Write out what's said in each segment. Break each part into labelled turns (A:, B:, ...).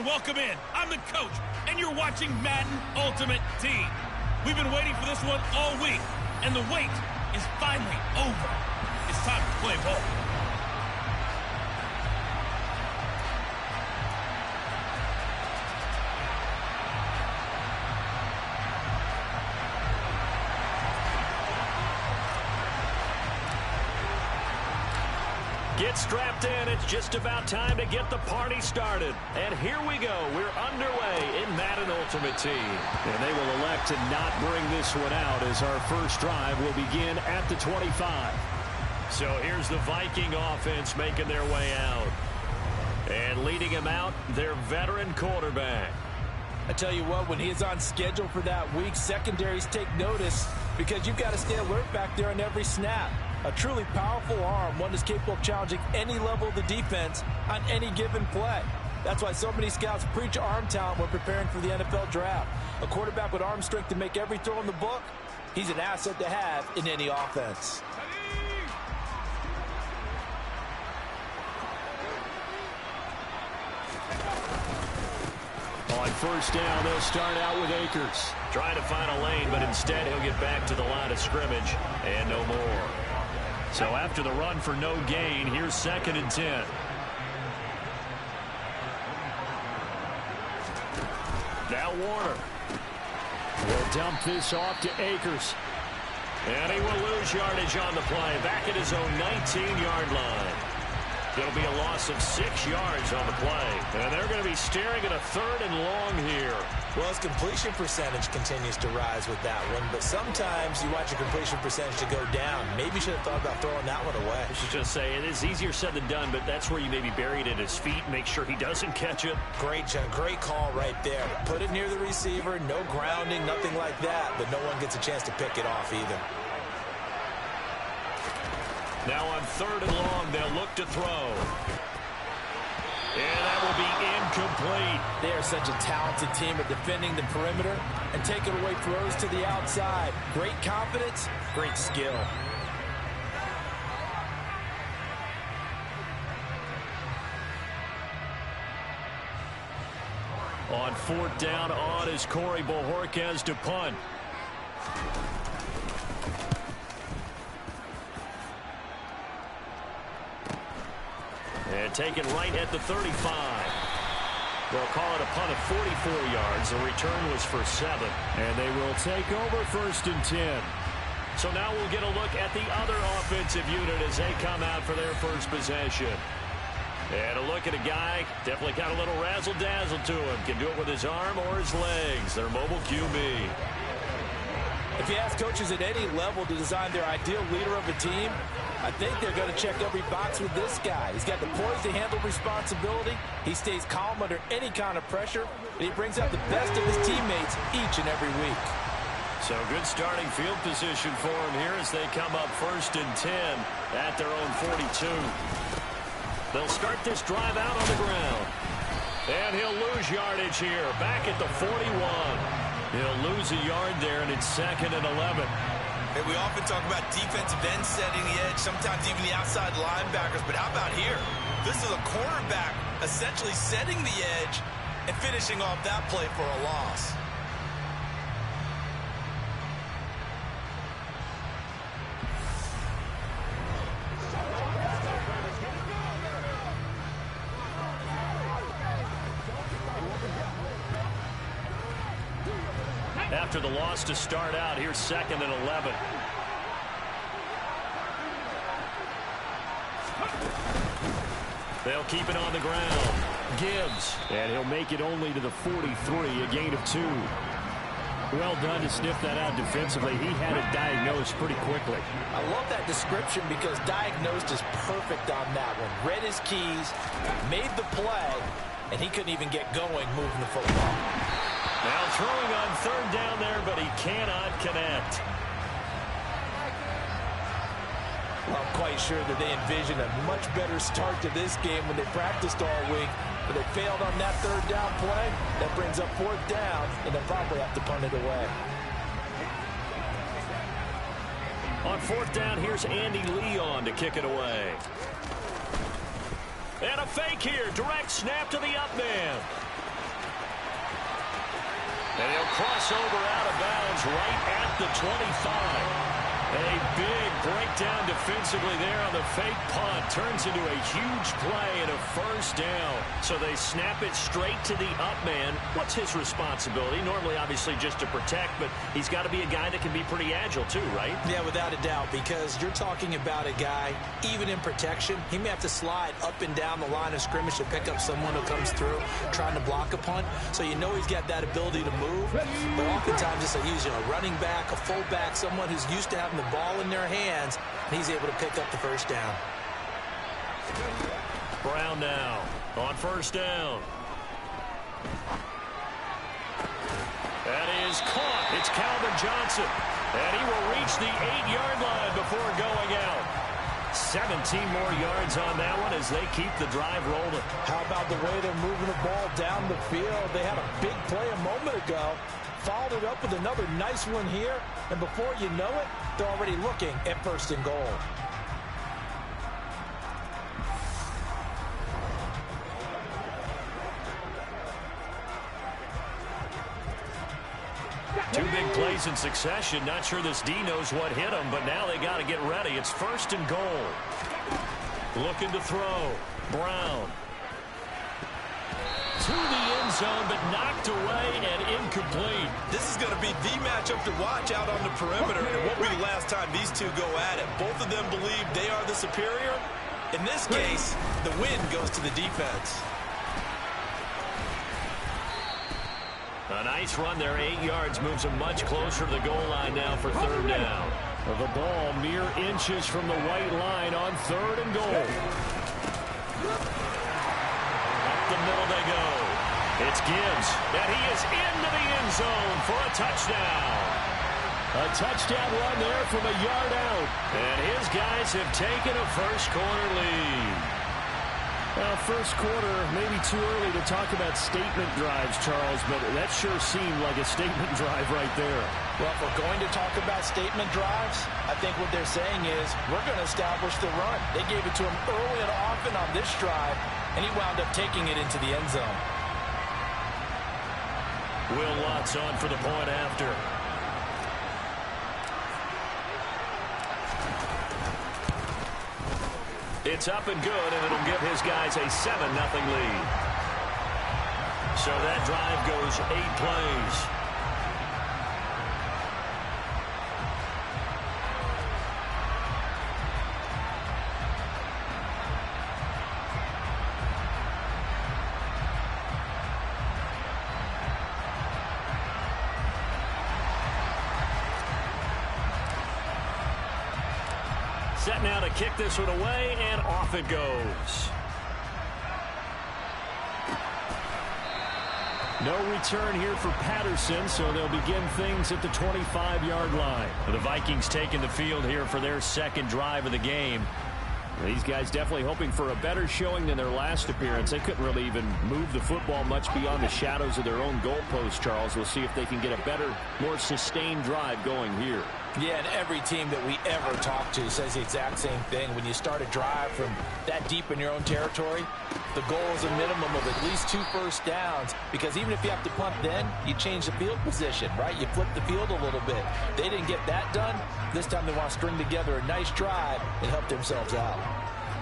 A: everyone, welcome in. I'm the coach, and you're watching Madden Ultimate Team. We've been waiting for this one all week, and the wait is finally over. It's time to play ball.
B: Get strapped in. It's just about time to get the party started. And here we go. We're underway in Madden Ultimate Team. And they will elect to not bring this one out as our first drive will begin at the 25. So here's the Viking offense making their way out. And leading him out, their veteran quarterback.
C: I tell you what, when he's on schedule for that week, secondaries take notice because you've got to stay alert back there on every snap. A truly powerful arm, one that's capable of challenging any level of the defense on any given play. That's why so many scouts preach arm talent when preparing for the NFL draft. A quarterback with arm strength to make every throw in the book, he's an asset to have in any offense.
B: On first down, they'll start out with Akers. Trying to find a lane, but instead he'll get back to the line of scrimmage and no more. So after the run for no gain, here's 2nd and 10. Now Warner will dump this off to Akers. And he will lose yardage on the play. Back at his own 19-yard line. It'll be a loss of 6 yards on the play. And they're going to be staring at a 3rd and long here.
D: Well, his completion percentage continues to rise with that one, but sometimes you watch your completion percentage to go down. Maybe you should have thought about throwing that one away.
B: I should just say, it is easier said than done, but that's where you maybe bury it at his feet, make sure he doesn't catch it.
D: Great call right there. Put it near the receiver, no grounding, nothing like that, but no one gets a chance to pick it off either.
B: Now on 3rd and long, they'll look to throw. And that will be incomplete.
C: They are such a talented team at defending the perimeter and taking away throws to the outside. Great confidence, great skill.
B: On 4th down, on is Corey Bojorquez to punt. And taken right at the 35. They'll call it a punt of 44 yards. The return was for 7. And they will take over 1st and 10. So now we'll get a look at the other offensive unit as they come out for their first possession. And a look at a guy, definitely got a little razzle-dazzle to him. Can do it with his arm or his legs. Their mobile QB.
C: If you ask coaches at any level to design their ideal leader of a team, I think they're going to check every box with this guy. He's got the poise to handle responsibility. He stays calm under any kind of pressure, and he brings out the best of his teammates each and every week.
B: So good starting field position for him here as they come up 1st and 10 at their own 42. They'll start this drive out on the ground. And he'll lose yardage here, back at the 41. He'll lose a yard there, and it's 2nd and 11.
E: Hey, we often talk about defensive ends setting the edge, sometimes even the outside linebackers, but how about here? This is a cornerback essentially setting the edge and finishing off that play for a loss.
B: After the loss to start out, here's 2nd and 11. They'll keep it on the ground. Gibbs. And he'll make it only to the 43, a gain of 2. Well done to sniff that out defensively. He had it diagnosed pretty quickly.
C: I love that description because diagnosed is perfect on that one. Read his keys, made the play, and he couldn't even get going moving the football.
B: Now throwing on 3rd down there, but he cannot connect.
C: Well, I'm quite sure that they envisioned a much better start to this game when they practiced all week, but they failed on that 3rd down play. That brings up 4th down, and they'll probably have to punt it away.
B: On 4th down, here's Andy Leon to kick it away. And a fake here. Direct snap to the up man. crossover out of bounds right at the 25. A big breakdown defensively there on the fake punt. Turns into a huge play and a first down. So they snap it straight to the up man. What's his responsibility? Normally, obviously, just to protect, but he's got to be a guy that can be pretty agile too, right?
D: Yeah, without a doubt, because you're talking about a guy, even in protection, he may have to slide up and down the line of scrimmage to pick up someone who comes through trying to block a punt. So you know he's got that ability to move. But oftentimes it's like he's a running back, a fullback, someone who's used to having the ball in their hands, and he's able to pick up the first down.
B: Brown now on first down. That is caught. It's Calvin Johnson, and he will reach the 8-yard line before going out. 17 more yards on that one as they keep the drive rolling.
C: How about the way they're moving the ball down the field? They had a big play a moment ago. Followed it up with another nice one here. And before you know it, they're already looking at first and goal.
B: Two big plays in succession. Not sure this D knows what hit him, but now they got to get ready. It's first and goal. Looking to throw. Brown. To the end zone, but knocked away and incomplete.
E: This is going to be the matchup to watch out on the perimeter. It won't be the last time these two go at it. Both of them believe they are the superior. In this case, the win goes to the defense.
B: A nice run there, 8 yards, moves them much closer to the goal line now for third down. The ball mere inches from the white line on third and goal. Up the middle they go. It's Gibbs, and he is into the end zone for a touchdown. A touchdown run there from a yard out. And his guys have taken a first-quarter lead. Well, first quarter, maybe too early to talk about statement drives, Charles, but that sure seemed like a statement drive right there.
C: Well, if we're going to talk about statement drives, I think what they're saying is we're going to establish the run. They gave it to him early and often on this drive, and he wound up taking it into the end zone.
B: Will Lutz on for the point after. It's up and good, and it'll give his guys a 7-0 lead. So that drive goes 8 plays. Set now to kick this one away, and off it goes. No return here for Patterson, so they'll begin things at the 25-yard line. The Vikings taking the field here for their second drive of the game. These guys definitely hoping for a better showing than their last appearance. They couldn't really even move the football much beyond the shadows of their own goalpost, Charles. We'll see if they can get a better, more sustained drive going here.
C: Yeah, and every team that we ever talk to says the exact same thing. When you start a drive from that deep in your own territory, the goal is a minimum of at least 2 first downs, because even if you have to punt then, you change the field position, right? You flip the field a little bit. They didn't get that done. This time they want to string together a nice drive and help themselves out.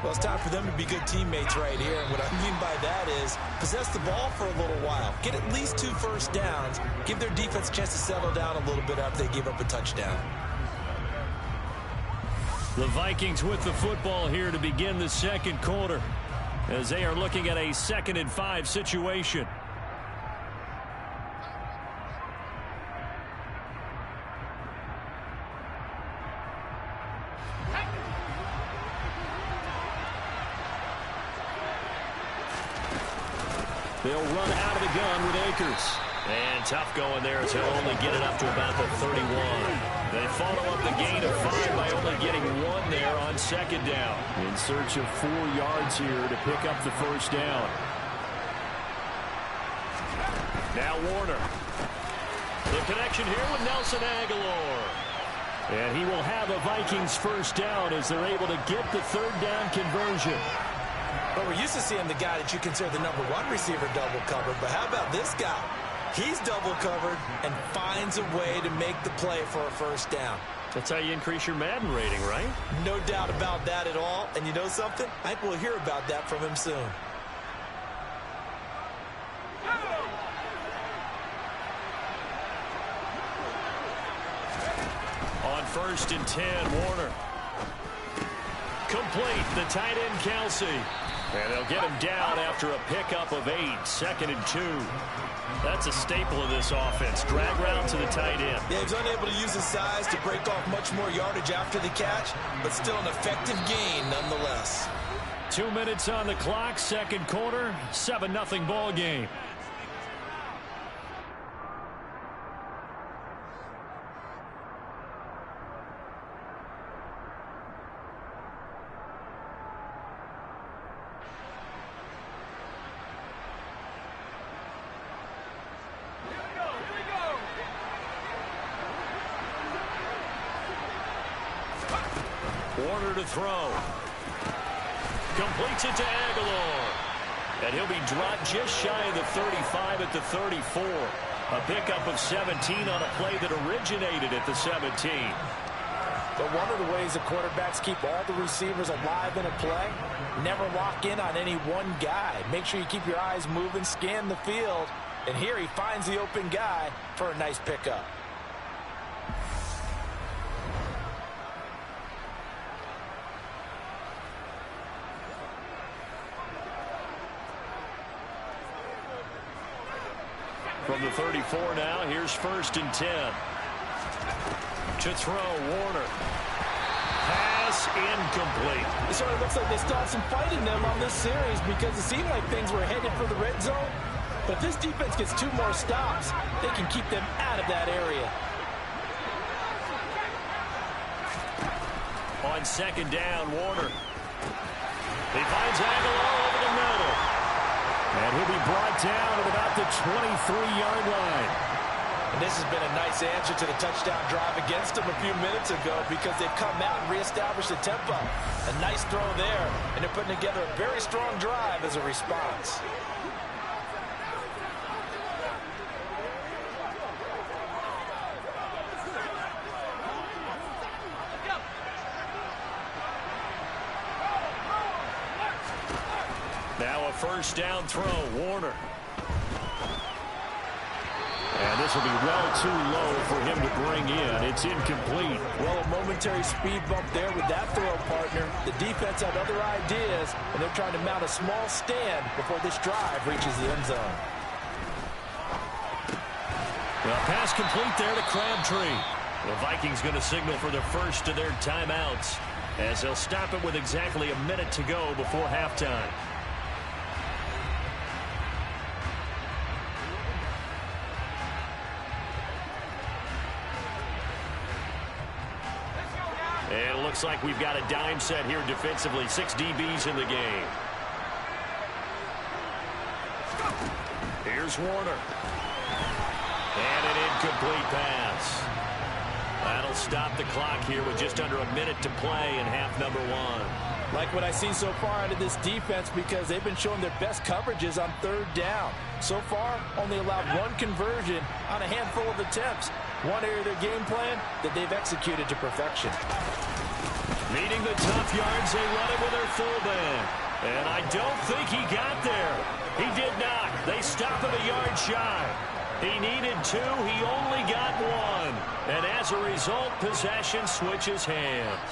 D: Well, it's time for them to be good teammates right here. And what I mean by that is possess the ball for a little while. Get at least 2 first downs. Give their defense a chance to settle down a little bit after they give up a touchdown.
B: The Vikings with the football here to begin the second quarter as they are looking at a 2nd and 5 situation. They'll run out of the gun with Akers. And tough going there as he'll only get it up to about the 31. They follow up the gain of 5 by only getting 1 there on second down. In search of 4 yards here to pick up the first down. Now Warner. The connection here with Nelson Aguilar. And he will have a Vikings first down as they're able to get the 3rd down conversion.
D: But we're used to seeing the guy that you consider the #1 receiver double covered. But how about this guy? He's double covered and finds a way to make the play for a first down.
B: That's how you increase your Madden rating, right?
D: No doubt about that at all. And you know something? I think we'll hear about that from him soon.
B: On 1st and 10, Warner. Complete, the tight end, Kelsey. And they'll get him down after a pickup of 8, 2nd and 2. That's a staple of this offense. Drag route to the tight end.
D: Yeah, he's unable to use his size to break off much more yardage after the catch, but still an effective gain nonetheless.
B: 2 minutes on the clock, 2nd quarter, 7-0 ball game. Warner to throw. Completes it to Aguilar. And he'll be dropped just shy of the 35 at the 34. A pickup of 17 on a play that originated at the 17.
C: But one of the ways the quarterbacks keep all the receivers alive in a play, never lock in on any one guy. Make sure you keep your eyes moving, scan the field. And here he finds the open guy for a nice pickup.
B: From the 34 now, here's 1st and 10. To throw, Warner. Pass incomplete.
C: It sort of looks like they still have some fight in them on this series because it seemed like things were headed for the red zone. But if this defense gets 2 more stops, they can keep them out of that area.
B: On 2nd down, Warner. He finds Aguilar over the middle. And he'll be brought down at about the 23-yard line.
C: And this has been a nice answer to the touchdown drive against them a few minutes ago because they've come out and reestablished the tempo. A nice throw there, and they're putting together a very strong drive as a response.
B: Now a 1st down throw, Warner. And this will be well too low for him to bring in. It's incomplete.
C: Well, a momentary speed bump there with that throw, partner. The defense had other ideas, and they're trying to mount a small stand before this drive reaches the end zone.
B: Well, pass complete there to Crabtree. The Vikings going to signal for the first of their timeouts as they'll stop it with exactly a minute to go before halftime. And it looks like we've got a dime set here defensively. 6 DBs in the game. Here's Warner. And an incomplete pass. That'll stop the clock here with just under a minute to play in half number 1.
C: Like what I've seen so far out of this defense because they've been showing their best coverages on 3rd down. So far, only allowed 1 conversion on a handful of attempts. One area of their game plan that they've executed to perfection.
B: Needing the tough yards, they run it with their fullback. And I don't think he got there. He did not. They stop him a yard shy. He needed 2. He only got 1. And as a result, possession switches hands.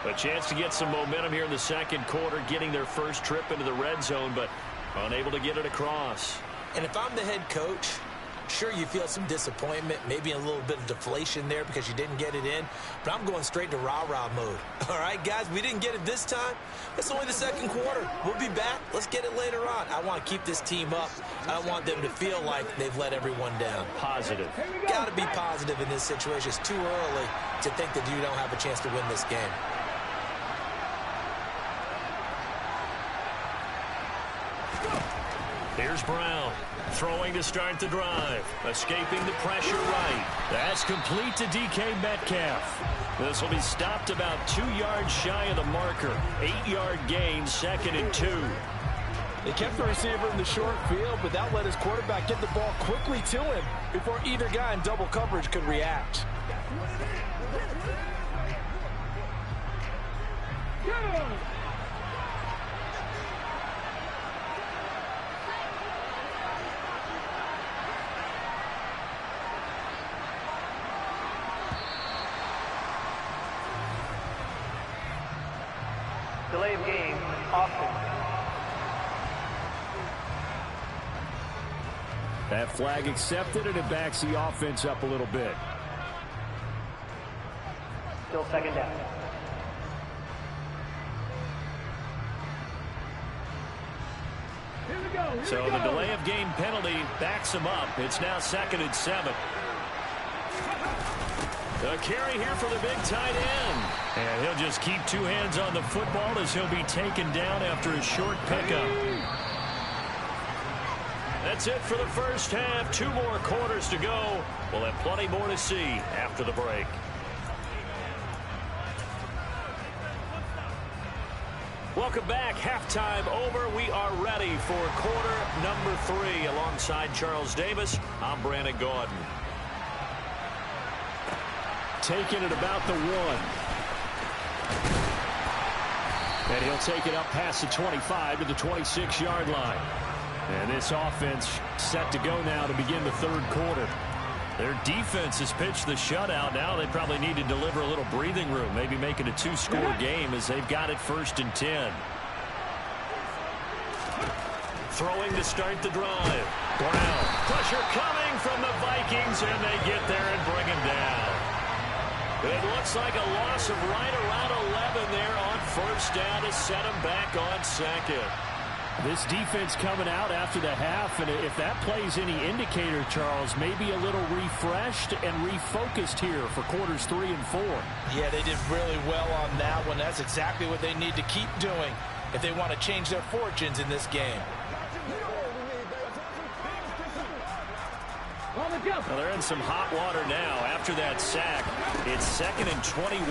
B: A chance to get some momentum here in the 2nd quarter, getting their first trip into the red zone, but unable to get it across.
D: And if I'm the head coach, sure, you feel some disappointment, maybe a little bit of deflation there because you didn't get it in, but I'm going straight to rah-rah mode. All right, guys, we didn't get it this time. It's only the 2nd quarter. We'll be back. Let's get it later on. I want to keep this team up. I don't want them to feel like they've let everyone down.
B: Positive.
D: Got to be positive in this situation. It's too early to think that you don't have a chance to win this game.
B: Here's Brown, throwing to start the drive, escaping the pressure right. That's complete to DK Metcalf. This will be stopped about 2 yards shy of the marker. 8-yard gain, 2nd and 2.
C: They kept the receiver in the short field, but that let his quarterback get the ball quickly to him before either guy in double coverage could react.
F: Delay of game, offense.
B: That flag accepted, and it backs the offense up a little bit.
F: Still second down.
B: So the delay of game penalty backs him up. It's now 2nd and 7. A carry here for the big tight end. And he'll just keep two hands on the football as he'll be taken down after a short pickup. That's it for the first half. 2 more quarters to go. We'll have plenty more to see after the break. Welcome back. Halftime over. We are ready for quarter number 3. Alongside Charles Davis, I'm Brandon Gaudin. Taking it about the 1. And he'll take it up past the 25 to the 26-yard line. And this offense set to go now to begin the third quarter. Their defense has pitched the shutout. Now they probably need to deliver a little breathing room, maybe make it a 2-score game as they've got it 1st and 10. Throwing to start the drive. Brown. Pressure coming from the Vikings, and they get there and bring him down. It looks like a loss of right around 11 there on 1st down to set him back on 2nd. This defense coming out after the half, and if that plays any indicator, Charles, maybe a little refreshed and refocused here for quarters 3 and 4.
C: Yeah, they did really well on that one. That's exactly what they need to keep doing if they want to change their fortunes in this game.
B: Well, they're in some hot water now. After that sack, it's 2nd and 21.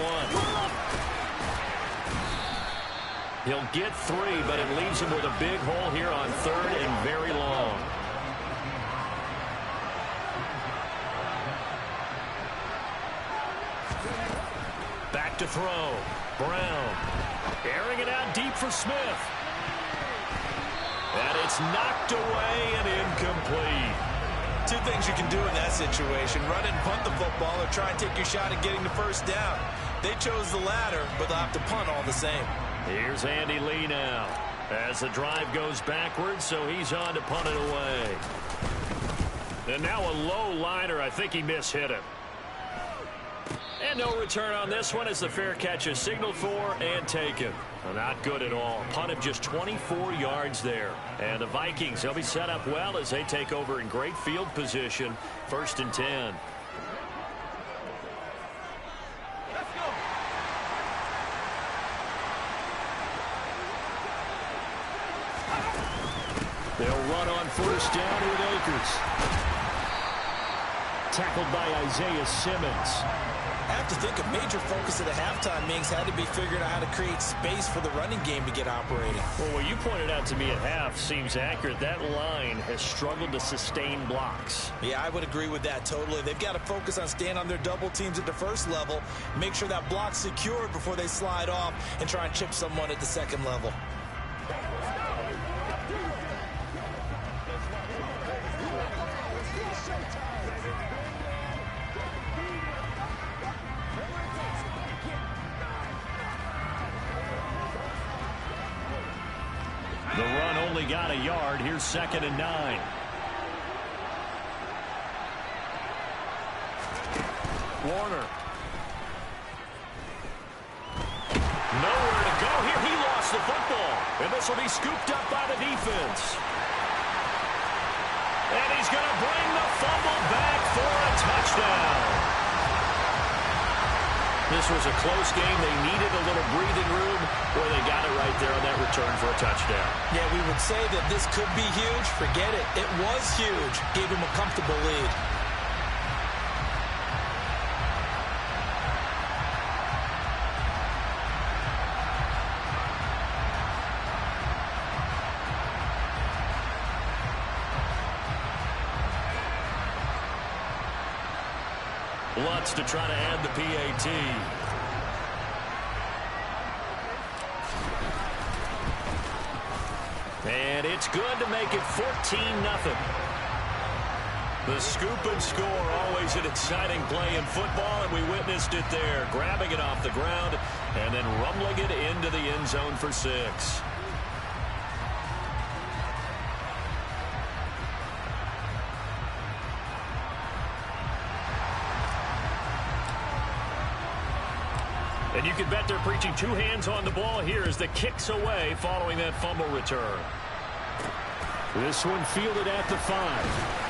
B: He'll get 3, but it leaves him with a big hole here on 3rd and very long. Back to throw. Brown. Airing it out deep for Smith. And it's knocked away and incomplete.
E: 2 things you can do in that situation: run and punt the football, or try and take your shot at getting the 1st down. They chose the latter, but they'll have to punt all the same.
B: Here's Andy Lee now as the drive goes backwards, so he's on to punt it away. And now a low liner. I think he mishit him. And no return on this one as the fair catch is signaled for and taken. Well, not good at all. Punt of just 24 yards there. And the Vikings, they'll be set up well as they take over in great field position. 1st and 10. They'll run on 1st down with Akers. Tackled by Isaiah Simmons.
C: I have to think a major focus of the halftime meetings had to be figuring out how to create space for the running game to get operating.
B: Well, what you pointed out to me at half seems accurate. That line has struggled to sustain blocks.
C: Yeah, I would agree with that totally. They've got to focus on staying on their double teams at the 1st level, make sure that block's secured before they slide off and try and chip someone at the 2nd level.
B: The run only got a yard. Here's 2nd and 9. Warner. Nowhere to go here. He lost the football. And this will be scooped up by the defense. And he's going to bring the fumble back for a touchdown. This was a close game. They needed a little breathing room. Boy, they got it right there on that return for a touchdown.
C: Yeah, we would say that this could be huge. Forget it. It was huge. Gave him a comfortable lead.
B: Lutz to try to add the PAT. And it's good to make it 14-0. The scoop and score, always an exciting play in football, and we witnessed it there, grabbing it off the ground and then rumbling it into the end zone for 6. And you can bet they're preaching 2 hands on the ball here as the kick's away following that fumble return. This one fielded at the 5.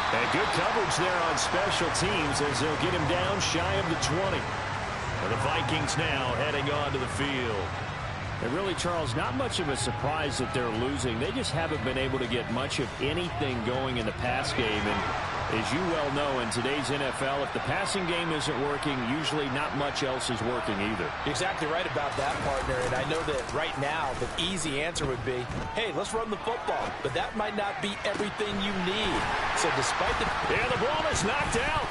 B: And good coverage there on special teams as they'll get him down shy of the 20. And the Vikings now heading on to the field.
G: And really, Charles, not much of a surprise that they're losing. They just haven't been able to get much of anything going in the pass game. And as you well know, in today's NFL, if the passing game isn't working, usually not much else is working either.
C: You're exactly right about that, partner. And I know that right now the easy answer would be, hey, let's run the football. But that might not be everything you need. So despite the...
B: Yeah, the ball is knocked out.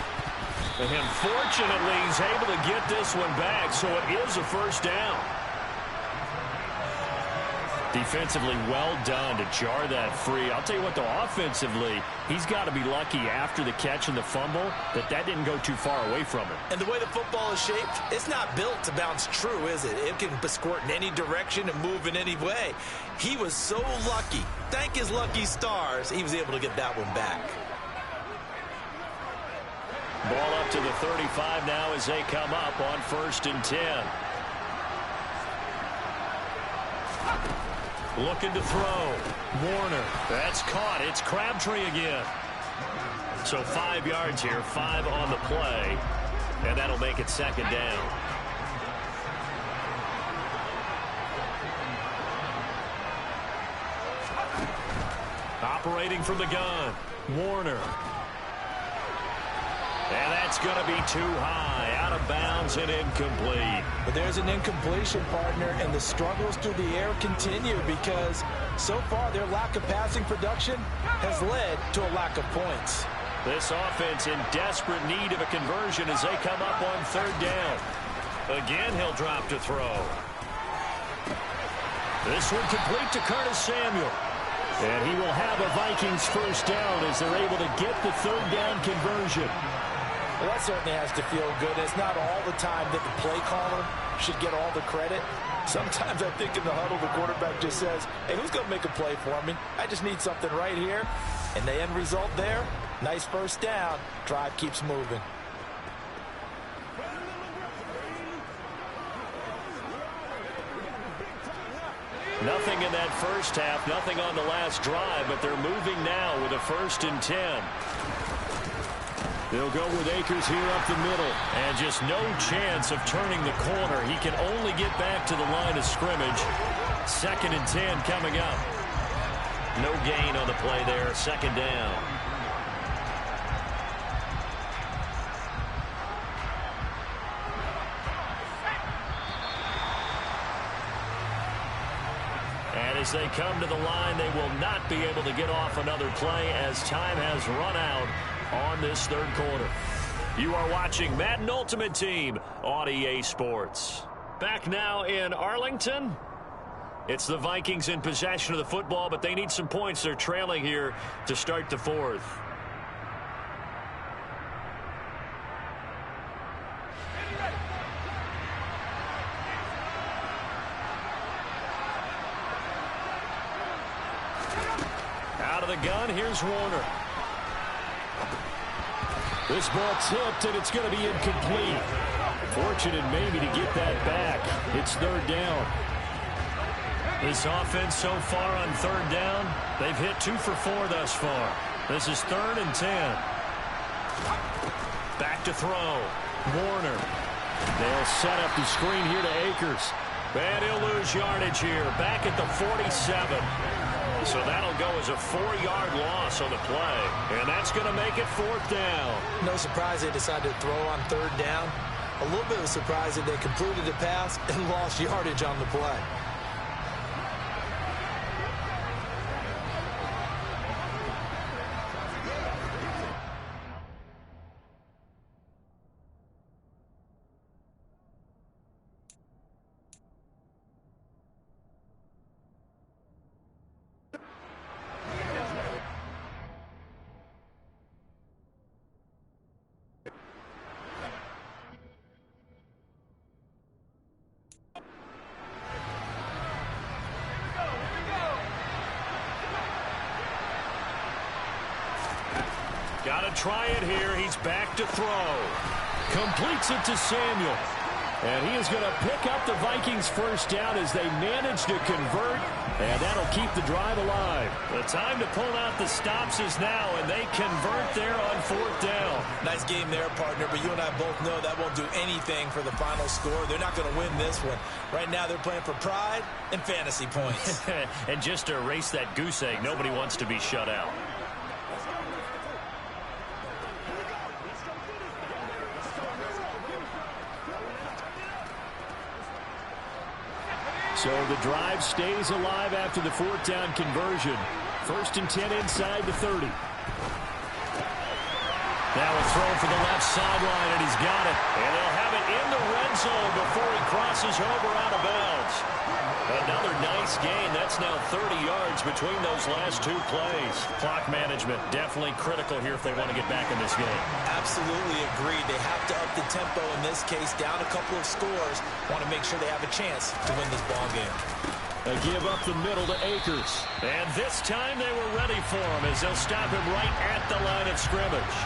B: And fortunately, he's able to get this one back, so it is a first down. Defensively, well done to jar that free. I'll tell you what, though, offensively, he's got to be lucky after the catch and the fumble that didn't go too far away from him.
D: And the way the football is shaped, it's not built to bounce true, is it? It can squirt in any direction and move in any way. He was so lucky. Thank his lucky stars, he was able to get that one back.
B: Ball up to the 35 now as they come up on 1st and 10. Looking to throw. Warner. That's caught. It's Crabtree again. So 5 yards here, 5 on the play. And that'll make it 2nd down. Operating from the gun. Warner. And that's going to be too high, out of bounds and incomplete.
C: But there's an incompletion, partner, and the struggles through the air continue because so far their lack of passing production has led to a lack of points.
B: This offense in desperate need of a conversion as they come up on 3rd down. Again, he'll drop to throw. This one complete to Curtis Samuel. And he will have a Vikings first down as they're able to get the 3rd down conversion.
C: Well, that certainly has to feel good. It's not all the time that the play caller should get all the credit. Sometimes I think in the huddle, the quarterback just says, hey, who's going to make a play for me? I just need something right here. And the end result there, nice first down. Drive keeps moving.
B: Nothing in that first half, nothing on the last drive, but they're moving now with a 1st and 10. They'll go with Akers here up the middle. And just no chance of turning the corner. He can only get back to the line of scrimmage. 2nd and 10 coming up. No gain on the play there. 2nd down. And as they come to the line, they will not be able to get off another play as time has run out on this 3rd quarter. You are watching Madden Ultimate Team on EA Sports. Back now in Arlington. It's the Vikings in possession of the football, but they need some points. They're trailing here to start the 4th. Out of the gun, here's Warner. This ball tipped, and it's going to be incomplete. Fortunate maybe to get that back. It's 3rd down. This offense so far on 3rd down, they've hit 2 for 4 thus far. This is 3rd and 10. Back to throw. Warner. They'll set up the screen here to Akers. And he'll lose yardage here. Back at the 47. So that'll go as a 4-yard loss on the play. And that's going to make it 4th down.
D: No surprise they decided to throw on 3rd down. A little bit of a surprise that they completed the pass and lost yardage on the play.
B: Got to try it here. He's back to throw. Completes it to Samuel. And he is going to pick up the Vikings first down as they manage to convert. And that'll keep the drive alive. The time to pull out the stops is now, and they convert there on fourth down.
C: Nice game there, partner, but you and I both know that won't do anything for the final score. They're not going to win this one. Right now they're playing for pride and fantasy points.
B: And just to erase that goose egg, nobody wants to be shut out. So the drive stays alive after the fourth down conversion. 1st and 10 inside the 30. Now a throw for the left sideline, and he's got it. And they'll have it in the red zone before he crosses over out of bounds. Another nice gain. That's now 30 yards between those last two plays. Clock management definitely critical here if they want to get back in this game.
C: Absolutely agreed. They have to up the tempo in this case, down a couple of scores. Want to make sure they have a chance to win this ball game.
B: A give up the middle to Akers. And this time they were ready for him as they'll stop him right at the line of scrimmage.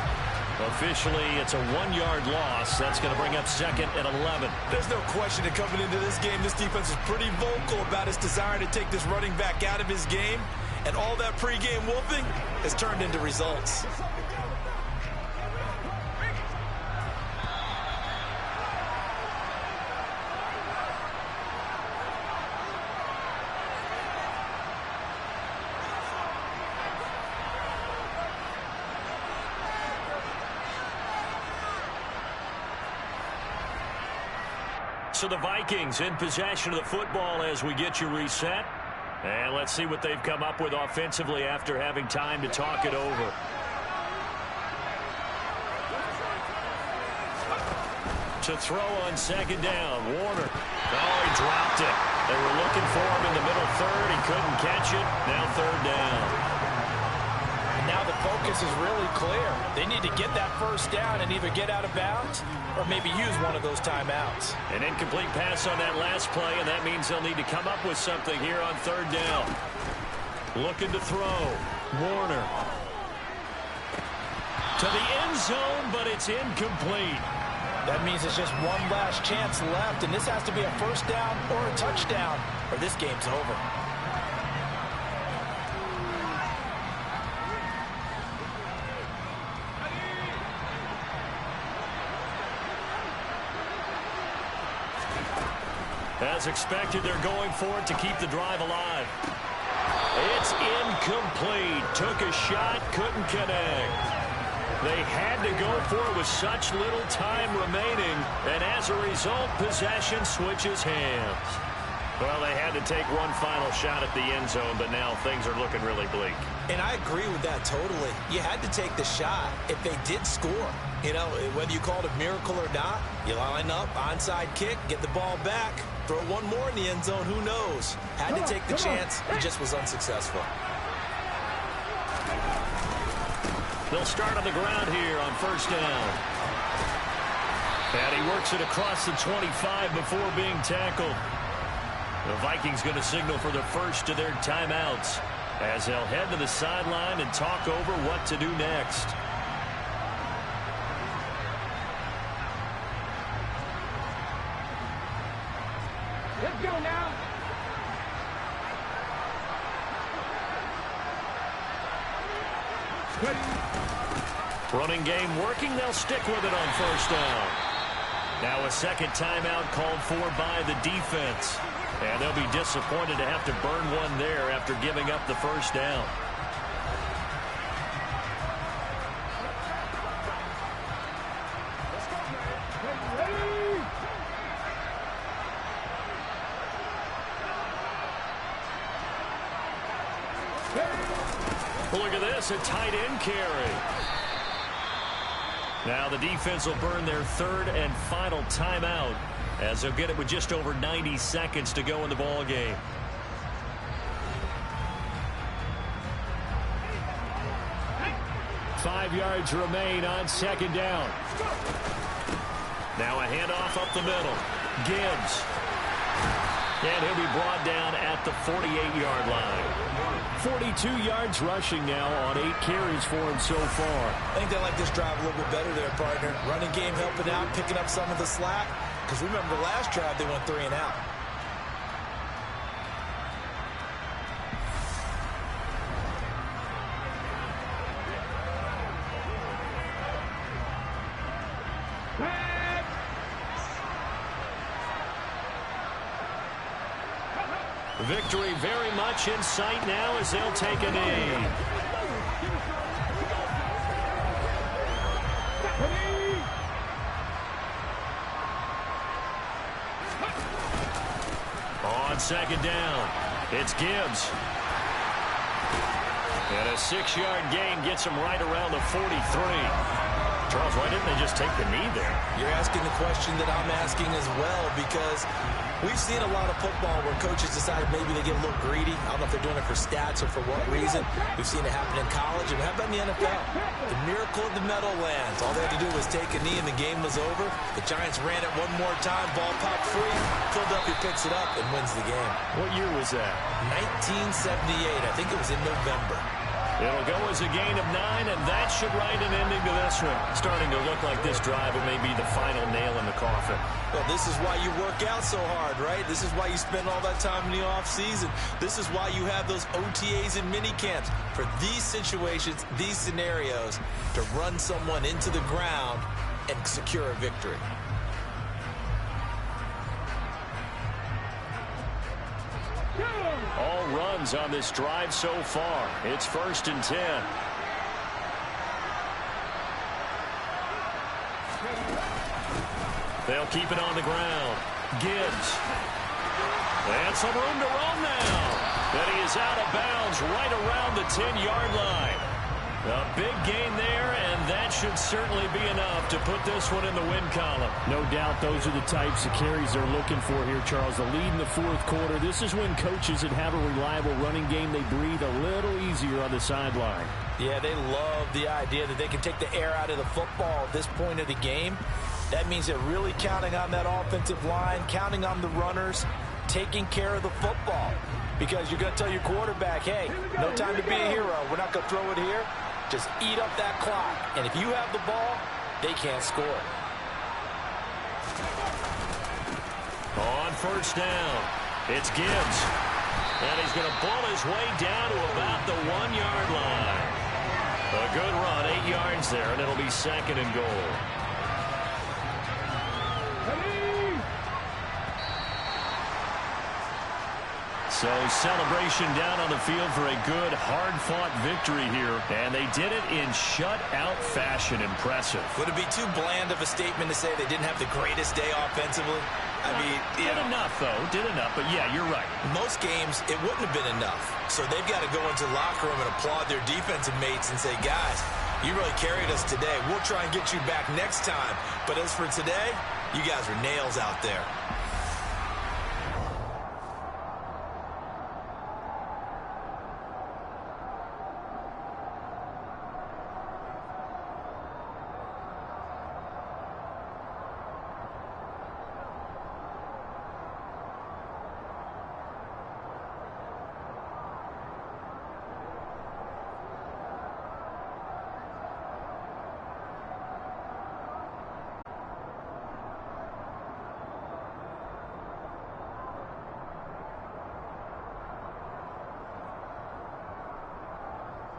B: Officially, it's a 1-yard loss. That's going to bring up 2nd and 11.
C: There's no question that coming into this game, this defense is pretty vocal about its desire to take this running back out of his game. And all that pregame wolfing has turned into results.
B: So the Vikings in possession of the football as we get you reset. And let's see what they've come up with offensively after having time to talk it over. To throw on 2nd down, Warner. Oh, he dropped it. They were looking for him in the middle third. He couldn't catch it. Now 3rd down.
C: Now the focus is really clear. They need to get that first down and either get out of bounds or maybe use one of those timeouts.
B: An incomplete pass on that last play, and that means they'll need to come up with something here on 3rd down. Looking to throw. Warner. To the end zone, but it's incomplete.
C: That means it's just one last chance left, and this has to be a first down or a touchdown, or this game's over.
B: As expected, they're going for it to keep the drive alive. It's incomplete. Took a shot, couldn't connect. They had to go for it with such little time remaining, and as a result, possession switches hands. Well, they had to take one final shot at the end zone, but now things are looking really bleak.
C: And I agree with that totally. You had to take the shot if they did score. You know, whether you call it a miracle or not, you line up, onside kick, get the ball back, throw one more in the end zone, who knows? Had to take the chance, it just was unsuccessful.
B: They'll start on the ground here on 1st down. And he works it across the 25 before being tackled. The Vikings going to signal for the first of their timeouts as they'll head to the sideline and talk over what to do next.
F: Let's go now.
B: Running game working. They'll stick with it on 1st down. Now a second timeout called for by the defense. And they'll be disappointed to have to burn one there after giving up the first down. Well, look at this, a tight end carry. Now the defense will burn their 3rd and final timeout as they'll get it with just over 90 seconds to go in the ball game. Five yards remain on 2nd down. Now a handoff up the middle. Gibbs. And he'll be brought down at the 48-yard line. 42 yards rushing now on 8 carries for him so far.
D: I think they like this drive a little bit better there, partner. Running game helping out, picking up some of the slack. Because remember, the last drive they went 3 and out.
B: Victory very much in sight now as they'll take a knee. On second down, it's Gibbs. And a 6-yard gain gets him right around the 43. Charles, why didn't they just take the knee there?
D: You're asking the question that I'm asking as well, because we've seen a lot of football where coaches decide maybe they get a little greedy. I don't know if they're doing it for stats or for what reason. We've seen it happen in college, and how about in the NFL? The miracle of the Meadowlands. All they had to do was take a knee and the game was over. The Giants ran it one more time, ball popped free. Philadelphia picks it up and wins the game.
B: What year was that?
D: 1978. I think it was in November.
B: It'll go as a gain of 9, and that should write an ending to this one. Starting to look like this drive may be the final nail in the coffin.
D: Well, this is why you work out so hard, right? This is why you spend all that time in the offseason. This is why you have those OTAs and mini camps. For these situations, these scenarios, to run someone into the ground and secure a victory.
B: All runs on this drive so far. It's 1st and 10. They'll keep it on the ground. Gibbs. And some room to run now. And he is out of bounds right around the 10-yard line. A big gain there, and that should certainly be enough to put this one in the win column.
G: No doubt those are the types of carries they're looking for here, Charles. The lead in the 4th quarter. This is when coaches that have a reliable running game, they breathe a little easier on the sideline.
D: Yeah, they love the idea that they can take the air out of the football at this point of the game. That means they're really counting on that offensive line, counting on the runners, taking care of the football. Because you're going to tell your quarterback, hey, no time to be a hero. We're not going to throw it here. Just eat up that clock. And if you have the ball, they can't score.
B: On 1st down, it's Gibbs. And he's going to bull his way down to about the 1-yard line. A good run, 8 yards there, and it'll be 2nd and goal. So celebration down on the field for a good, hard-fought victory here. And they did it in shutout fashion. Impressive.
D: Would it be too bland of a statement to say they didn't have the greatest day offensively? I mean,
B: did enough, though. Did enough. But, yeah, you're right.
D: Most games, it wouldn't have been enough. So they've got to go into the locker room and applaud their defensive mates and say, guys, you really carried us today. We'll try and get you back next time. But as for today, you guys are nails out there.